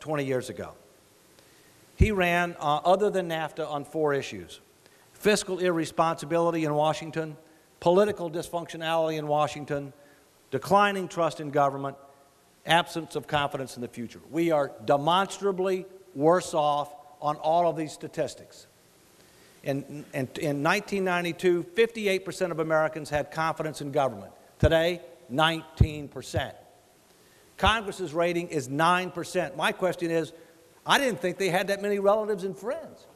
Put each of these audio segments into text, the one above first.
20 years ago. He ran, other than NAFTA, on 4 issues: fiscal irresponsibility in Washington, political dysfunctionality in Washington, declining trust in government, absence of confidence in the future. We are demonstrably worse off on all of these statistics. In 1992, 58% of Americans had confidence in government. Today, 19%. Congress's rating is 9%. My question is, I didn't think they had that many relatives and friends.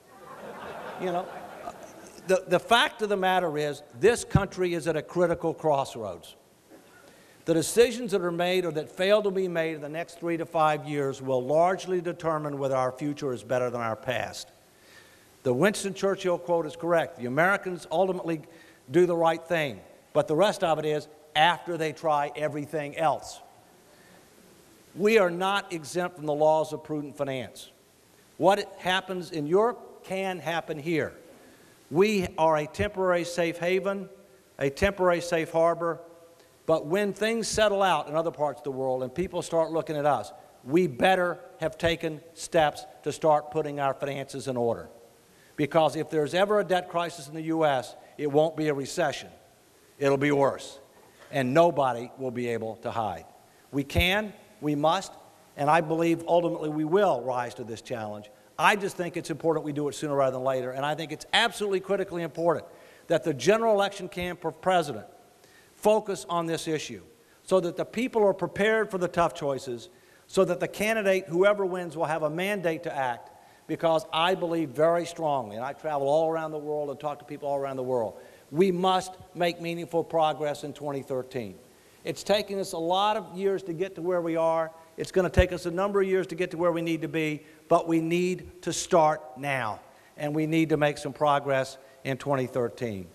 You know, the fact of the matter is, this country is at a critical crossroads. The decisions that are made or that fail to be made in the next 3 to 5 years will largely determine whether our future is better than our past. The Winston Churchill quote is correct. The Americans ultimately do the right thing, but the rest of it is after they try everything else. We are not exempt from the laws of prudent finance. What happens in Europe can happen here. We are a temporary safe haven, a temporary safe harbor, but when things settle out in other parts of the world and people start looking at us, we better have taken steps to start putting our finances in order. Because if there's ever a debt crisis in the U.S., it won't be a recession. It'll be worse. And nobody will be able to hide. We can, we must, and I believe ultimately we will rise to this challenge. I just think it's important we do it sooner rather than later, and I think it's absolutely critically important that the general election camp for president focus on this issue so that the people are prepared for the tough choices, so that the candidate, whoever wins, will have a mandate to act, because I believe very strongly, and I travel all around the world and talk to people all around the world, we must make meaningful progress in 2013. It's taken us a lot of years to get to where we are. It's going to take us a number of years to get to where we need to be, but we need to start now, and we need to make some progress in 2013.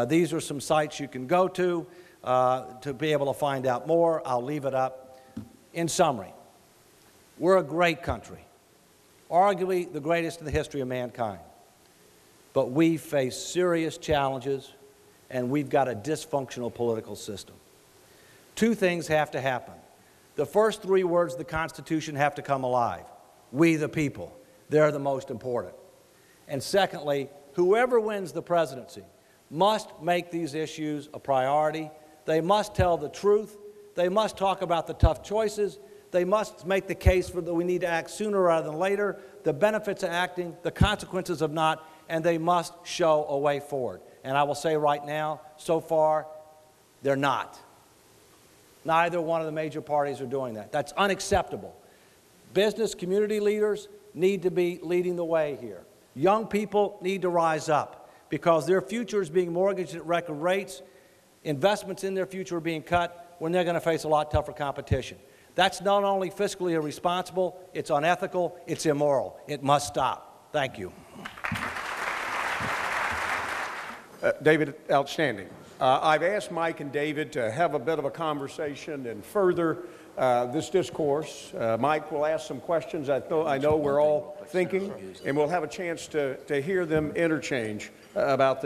These are some sites you can go to be able to find out more. I'll leave it up. In summary, we're a great country, arguably the greatest in the history of mankind, but we face serious challenges, and we've got a dysfunctional political system. 2 things have to happen. The first 3 words of the Constitution have to come alive. We the people. They're the most important. And secondly, whoever wins the presidency must make these issues a priority. They must tell the truth. They must talk about the tough choices. They must make the case for that we need to act sooner rather than later, the benefits of acting, the consequences of not, and they must show a way forward. And I will say right now, so far, they're not. Neither one of the major parties are doing that. That's unacceptable. Business community leaders need to be leading the way here. Young people need to rise up because their future is being mortgaged at record rates. Investments in their future are being cut when they're going to face a lot tougher competition. That's not only fiscally irresponsible, it's unethical, it's immoral. It must stop. Thank you. David, outstanding. I've asked Mike and David to have a bit of a conversation and further this discourse. Mike will ask some questions I know we're all thinking, and we'll have a chance to hear them interchange about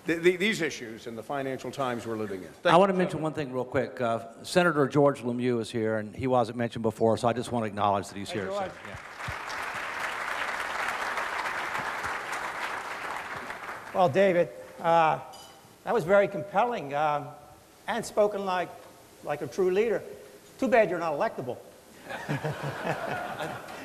these issues in the financial times we're living in. I want to mention one thing real quick. Senator George Lemieux is here, and he wasn't mentioned before, so I just want to acknowledge that he's here. So, yeah. Well, David, that was very compelling and spoken like a true leader. Too bad you're not electable.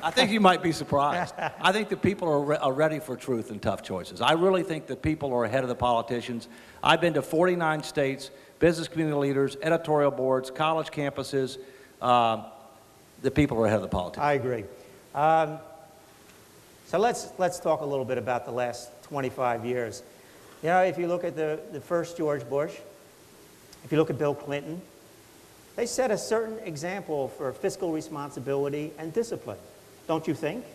I think you might be surprised. I think that people are ready for truth and tough choices. I really think that people are ahead of the politicians. I've been to 49 states, business community leaders, editorial boards, college campuses. The people are ahead of the politicians. I agree. So let's talk a little bit about the last 25 years. You know, if you look at the first George Bush, if you look at Bill Clinton, they set a certain example for fiscal responsibility and discipline, don't you think?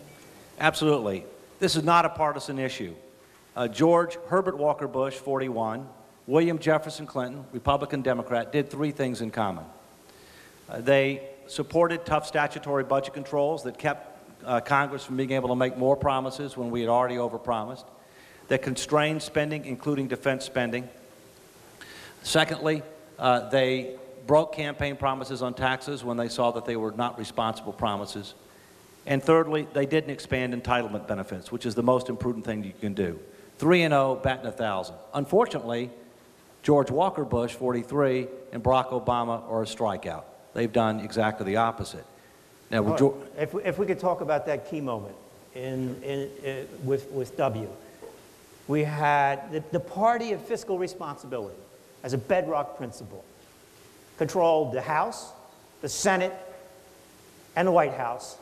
Absolutely. This is not a partisan issue. George Herbert Walker Bush, 41, William Jefferson Clinton, Republican Democrat, did 3 things in common. They supported tough statutory budget controls that kept Congress from being able to make more promises when we had already overpromised, that constrained spending, including defense spending. Secondly, they broke campaign promises on taxes when they saw that they were not responsible promises. And thirdly, they didn't expand entitlement benefits, which is the most imprudent thing you can do. 3-0, batting 1,000. Unfortunately, George Walker Bush, 43, and Barack Obama are a strikeout. They've done exactly the opposite. Now, if we could talk about that key moment with W. We had the party of fiscal responsibility as a bedrock principle. Controlled the House, the Senate, and the White House,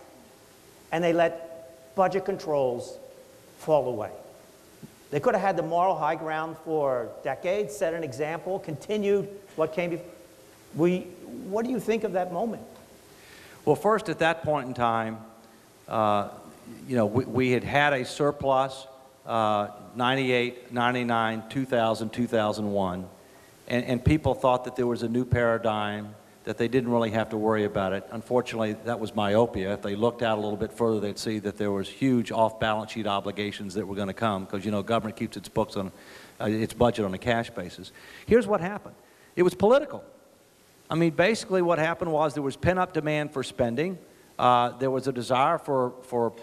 and they let budget controls fall away. They could have had the moral high ground for decades, set an example, continued what came before. What do you think of that moment? Well, first, at that point in time, we had had a surplus, 98, 99, 2000, 2001, and people thought that there was a new paradigm, that they didn't really have to worry about it. Unfortunately, that was myopia. If they looked out a little bit further, they'd see that there was huge off-balance sheet obligations that were going to come, because, government keeps its books on its budget on a cash basis. Here's what happened. It was political. I mean, basically what happened was there was pent-up demand for spending. There was a desire for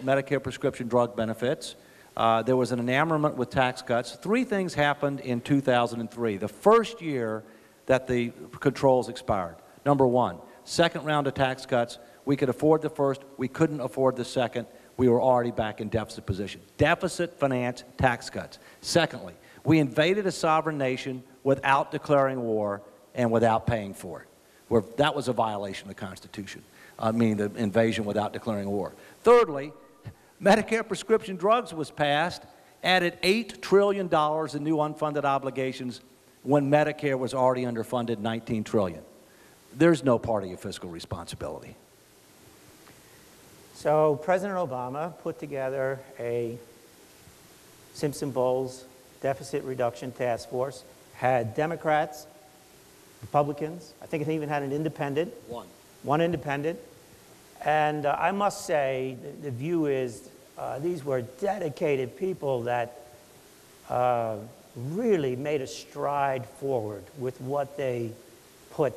Medicare prescription drug benefits. There was an enamorment with tax cuts. Three things happened in 2003, the first year that the controls expired. Number one, second round of tax cuts. We could afford the first. We couldn't afford the second. We were already back in deficit position. Deficit finance tax cuts. Secondly, we invaded a sovereign nation without declaring war and without paying for it. That was a violation of the Constitution, meaning the invasion without declaring war. Thirdly, Medicare prescription drugs was passed, added $8 trillion in new unfunded obligations when Medicare was already underfunded $19 trillion. There's no party of fiscal responsibility. So President Obama put together a Simpson-Bowles deficit reduction task force, had Democrats, Republicans, I think it even had an independent. One independent. And I must say, the view is these were dedicated people that really made a stride forward with what they put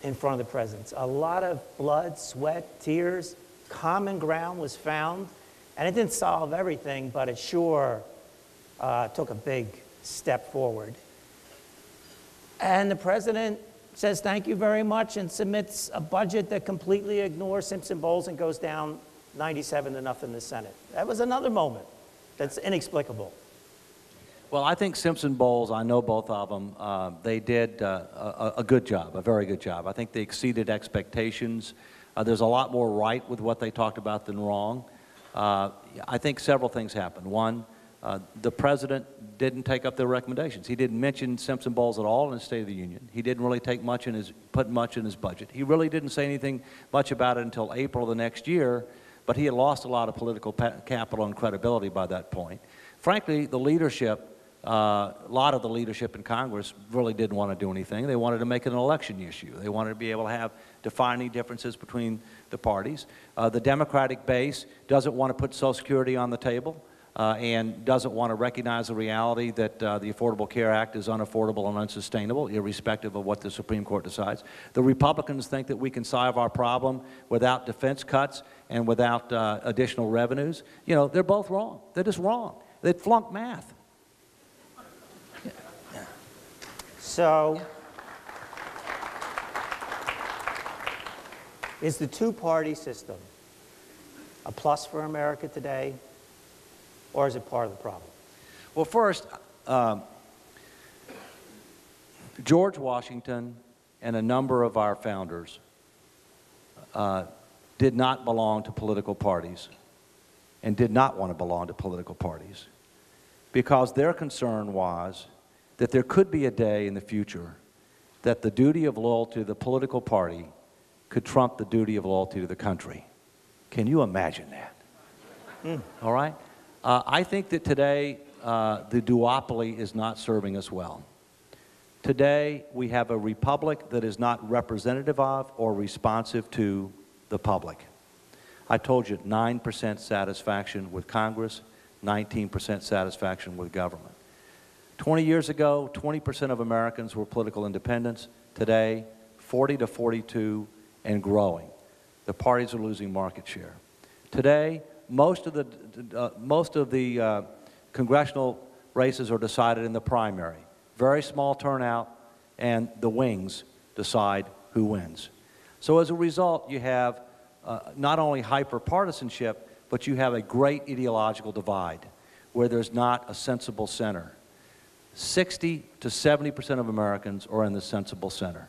in front of the presidents. A lot of blood, sweat, tears, common ground was found. And it didn't solve everything, but it sure took a big step forward. And the president says thank you very much and submits a budget that completely ignores Simpson-Bowles and goes down 97-0 in the Senate. That was another moment that's inexplicable. Well, I think Simpson-Bowles, I know both of them, they did a good job, a very good job. I think they exceeded expectations. There's a lot more right with what they talked about than wrong. I think several things happened. One, the president didn't take up their recommendations. He didn't mention Simpson-Bowles at all in his State of the Union. He didn't really put much in his budget. He really didn't say anything much about it until April of the next year, but he had lost a lot of political capital and credibility by that point. Frankly, the leadership, a lot of the leadership in Congress really didn't want to do anything. They wanted to make it an election issue. They wanted to be able to have defining differences between the parties. The Democratic base doesn't want to put Social Security on the table. And doesn't want to recognize the reality that the Affordable Care Act is unaffordable and unsustainable, irrespective of what the Supreme Court decides. The Republicans think that we can solve our problem without defense cuts and without additional revenues. They're both wrong. They're just wrong. They'd flunk math. So, is the two-party system a plus for America today? Or is it part of the problem? Well, first, George Washington and a number of our founders did not belong to political parties and did not want to belong to political parties because their concern was that there could be a day in the future that the duty of loyalty to the political party could trump the duty of loyalty to the country. Can you imagine that? All right? I think that today the duopoly is not serving us well. Today we have a republic that is not representative of or responsive to the public. I told you 9% satisfaction with Congress, 19% satisfaction with government. 20 years ago, 20% of Americans were political independents. Today, 40 to 42 and growing. The parties are losing market share. Today, most of the congressional races are decided in the primary. Very small turnout, and the wings decide who wins. So as a result, you have not only hyper-partisanship, but you have a great ideological divide where there's not a sensible center. 60 to 70% of Americans are in the sensible center.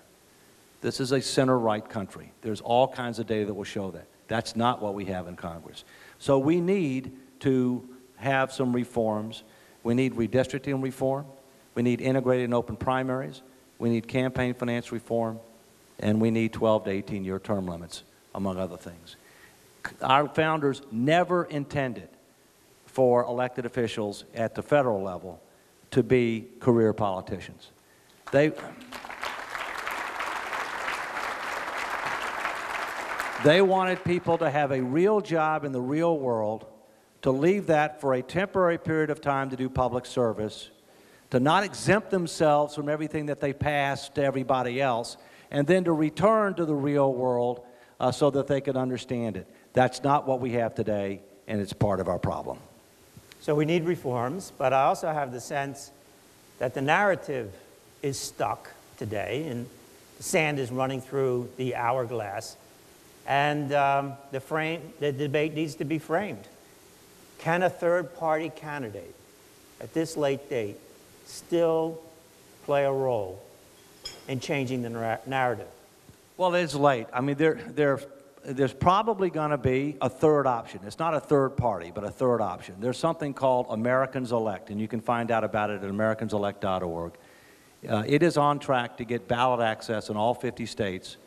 This is a center-right country. There's all kinds of data that will show that. That's not what we have in Congress. So we need to have some reforms. We need redistricting reform. We need integrated and open primaries. We need campaign finance reform. And we need 12 to 18-year term limits, among other things. Our founders never intended for elected officials at the federal level to be career politicians. They wanted people to have a real job in the real world, to leave that for a temporary period of time to do public service, to not exempt themselves from everything that they passed to everybody else, and then to return to the real world so that they could understand it. That's not what we have today, and it's part of our problem. So we need reforms, but I also have the sense that the narrative is stuck today, and the sand is running through the hourglass, and the debate needs to be framed. Can a third-party candidate at this late date still play a role in changing the narrative? Well, it's late. I mean, there's probably going to be a third option. It's not a third party, but a third option. There's something called Americans Elect, and you can find out about it at americanselect.org. It is on track to get ballot access in all 50 states.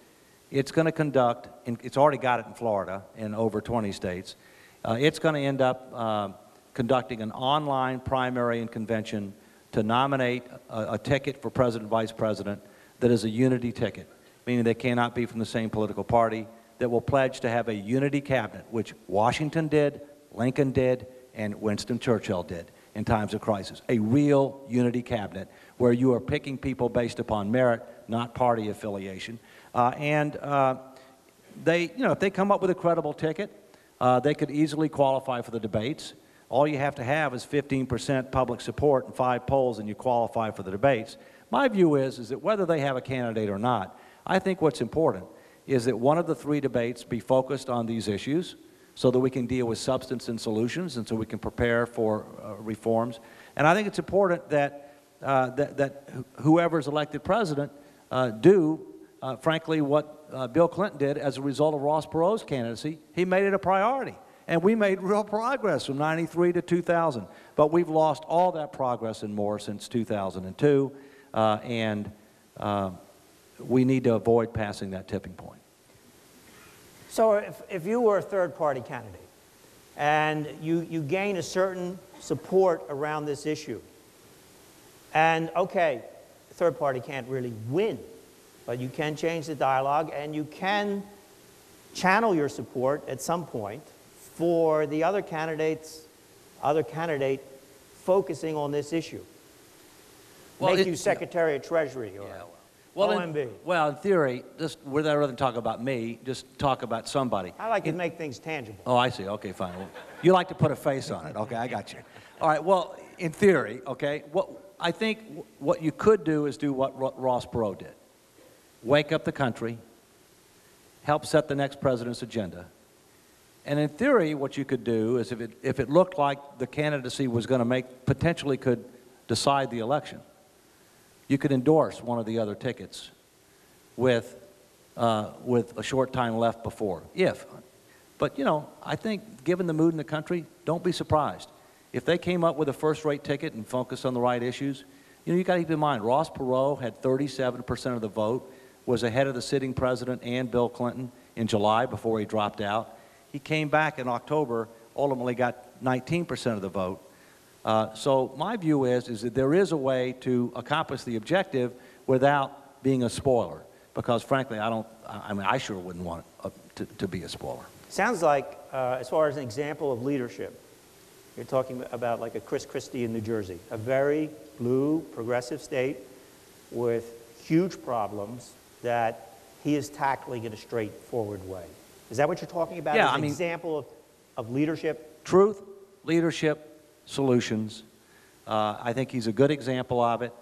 It's going to conduct, and it's already got it in Florida in over 20 states. It's going to end up conducting an online primary and convention to nominate a ticket for president, vice president that is a unity ticket, meaning they cannot be from the same political party, that will pledge to have a unity cabinet, which Washington did, Lincoln did, and Winston Churchill did in times of crisis. A real unity cabinet where you are picking people based upon merit, not party affiliation. If they come up with a credible ticket, they could easily qualify for the debates. All you have to have is 15% public support and 5 polls, and you qualify for the debates. My view is that whether they have a candidate or not, I think what's important is that one of the 3 debates be focused on these issues so that we can deal with substance and solutions, and so we can prepare for reforms. And I think it's important that, that whoever's elected president frankly, what Bill Clinton did as a result of Ross Perot's candidacy. He made it a priority. And we made real progress from '93 to 2000. But we've lost all that progress and more since 2002. We need to avoid passing that tipping point. So if you were a third-party candidate and you gain a certain support around this issue, and okay, the third party can't really win, but you can change the dialogue and you can channel your support at some point for the other candidate focusing on this issue. Well, Make you Secretary of Treasury or OMB. Well, in theory, just rather than talk about me, just talk about somebody. I like to make things tangible. Oh, I see. Okay, fine. Well, you like to put a face on it. Okay, I got you. All right, well, in theory, okay, I think what you could do is do what Ross Perot did. Wake up the country, help set the next president's agenda. And in theory, what you could do is if it looked like the candidacy was going to potentially could decide the election, you could endorse one of the other tickets with a short time left before, But, you know, I think given the mood in the country, don't be surprised. If they came up with a first-rate ticket and focused on the right issues, you know, you got to keep in mind, Ross Perot had 37% of the vote, was ahead of the sitting president and Bill Clinton in July before he dropped out. He came back in October, ultimately got 19% of the vote. So my view is that there is a way to accomplish the objective without being a spoiler, because frankly, I sure wouldn't want it to be a spoiler. Sounds like, as far as an example of leadership, you're talking about like a Chris Christie in New Jersey, a very blue, progressive state with huge problems that he is tackling in a straightforward way. Is that what you're talking about? Yeah, as an example of of leadership. Truth, leadership, solutions. I think he's a good example of it.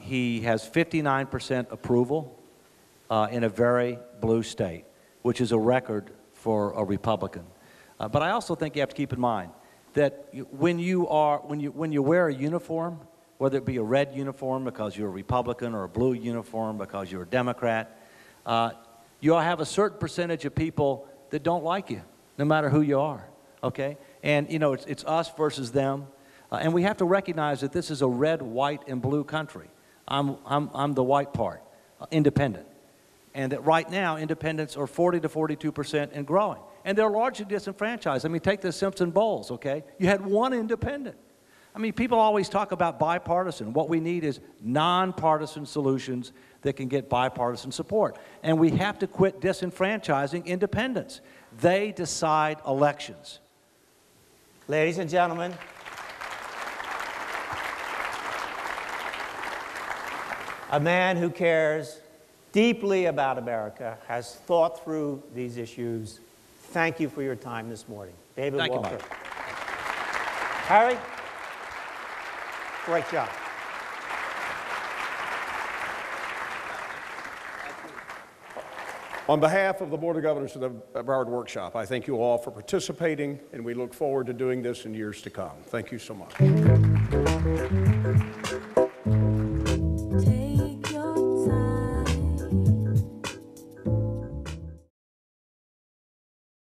He has 59% approval in a very blue state, which is a record for a Republican. But I also think you have to keep in mind that when you wear a uniform, whether it be a red uniform because you're a Republican or a blue uniform because you're a Democrat, you'll have a certain percentage of people that don't like you, no matter who you are, okay? And, you know, it's us versus them. And we have to recognize that this is a red, white, and blue country. I'm the white part, independent. And that right now, independents are 40 to 42% and growing. And they're largely disenfranchised. I mean, take the Simpson Bowls, okay? You had one independent. I mean, people always talk about bipartisan. What we need is nonpartisan solutions that can get bipartisan support. And we have to quit disenfranchising independents. They decide elections. Ladies and gentlemen, a man who cares deeply about America, has thought through these issues. Thank you for your time this morning. David Thank you, Walker. Mike. Harry, great job. On behalf of the Board of Governors of the Broward Workshop, I thank you all for participating, and we look forward to doing this in years to come. Thank you so much.